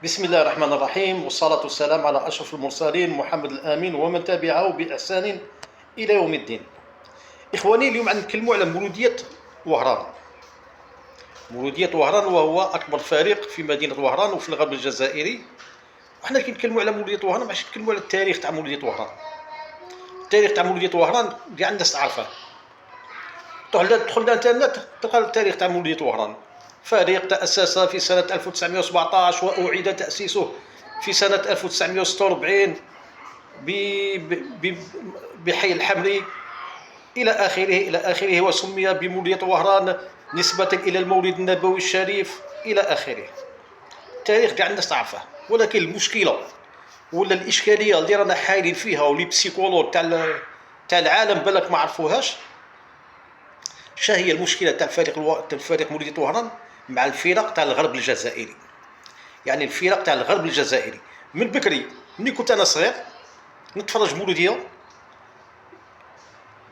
بسم الله الرحمن الرحيم، والصلاة والسلام على أشرف المرسلين محمد الأمين ومن تبعه بإحسان إلى يوم الدين. إخواني، اليوم غنتكلموا على مولودية وهران. مولودية وهران وهو أكبر فريق في مدينة وهران وفي الغرب الجزائري. وحنا كنتكلموا على مولودية وهران باش نتكلموا على التاريخ تاع مولودية وهران. التاريخ تاع مولودية وهران كاع الناس تعرفه. تدخل الانترنت تلقى التاريخ تاع مولودية وهران. فريق تأسس في سنة 1917 وأعيد تأسيسه في سنة 1946 بحي الحمري إلى آخره وسمي بمولودية وهران نسبة إلى المولد النبوي الشريف إلى آخره. التاريخ كاع الناس تعرفه، ولكن المشكلة ولا الإشكالية اللي رانا حايلين فيها ولي بسيكولوج تاع العالم بالك ما عرفوهاش. شا هي المشكلة تاع الفريق مولودية وهران مع الفرق تاع الغرب الجزائري؟ يعني الفرق تاع الغرب الجزائري من بكري، ملي كنت انا صغير نتفرج مولوديه،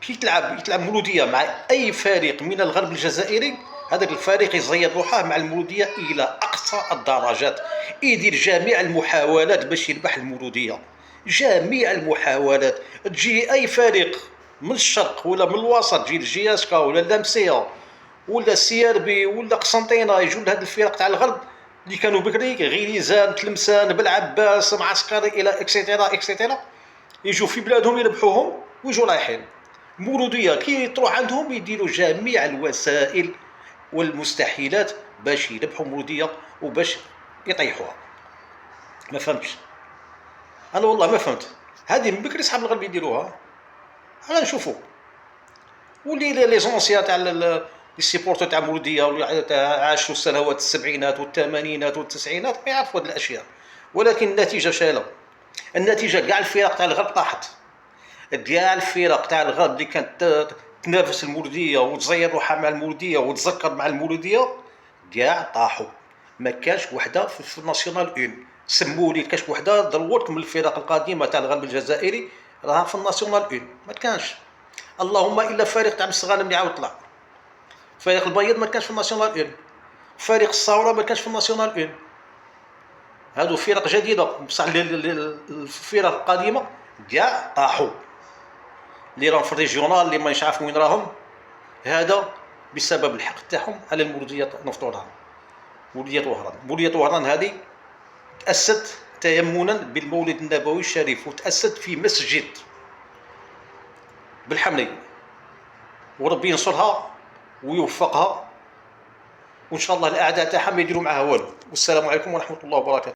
كي يتلعب مولوديه مع اي فريق من الغرب الجزائري، هذاك الفريق يزيد روحه مع المولوديه الى اقصى الدرجات، يدير جميع المحاولات باش يربح المولوديه، جميع المحاولات. تجي اي فريق من الشرق ولا من الوسط، تجي الجياسكا ولا اللمسيه ولا السيربي ولا قسنطينه، يجوا لهاد الفرق تاع الغرب اللي كانوا بكري غليزان، تلمسان، بلعباس، معسكري الى اكسيتيرا اكسيتيرا، يجوا في بلادهم يربحوهم ويجوا رايحين. مولوديه كي تروح عندهم يديروا جميع الوسائل والمستحيلات باش يربحوا مولوديه وباش يطيحوها. ما فهمتش انا، والله ما فهمت. هذه من بكري صحاب الغرب يديروها، انا نشوفوا. واللي لي زونسيان تاع السيبورتو تاع مولوديه واللي عاشوا السنوات السبعينات والثمانينات والتسعينات ما يعرفوا هذه الاشياء. ولكن النتيجه شاله، النتيجه كاع الفرق تاع الغرب طاحت. كاع الفرق تاع الغرب اللي كانت تنافس المولوديه وتزير روحها مع المولوديه وتذكر مع المولوديه كاع طاحوا. ما كانش وحده في الناسيونال اون. سموا لي كاش وحده ضرورت من الفرق القديمه تاع الغرب الجزائري راها في الناسيونال اون، ما كانش. اللهم الا فريق تاع مستغانم اللي عاود طلع. فريق البيض ما كانش في الناسيونال اون، فريق الثوره ما كانش في الناسيونال اون. هادو فرق جديده، بصح الفرق القديمه كاع طاحوا. اللي راهم في الريجيونال اللي مانيش عارف وين راهم، هذا بسبب الحق تاعهم على المولوديه نفطورها. مولوديه وهران، مولوديه وهران هذه تأسست تيمنا بالمولد النبوي الشريف، وتأسست في مسجد بالحملي، وربي ينصرها ويوفقها، وان شاء الله الاعداء تاعها ما يديروا معها والو. والسلام عليكم ورحمه الله وبركاته.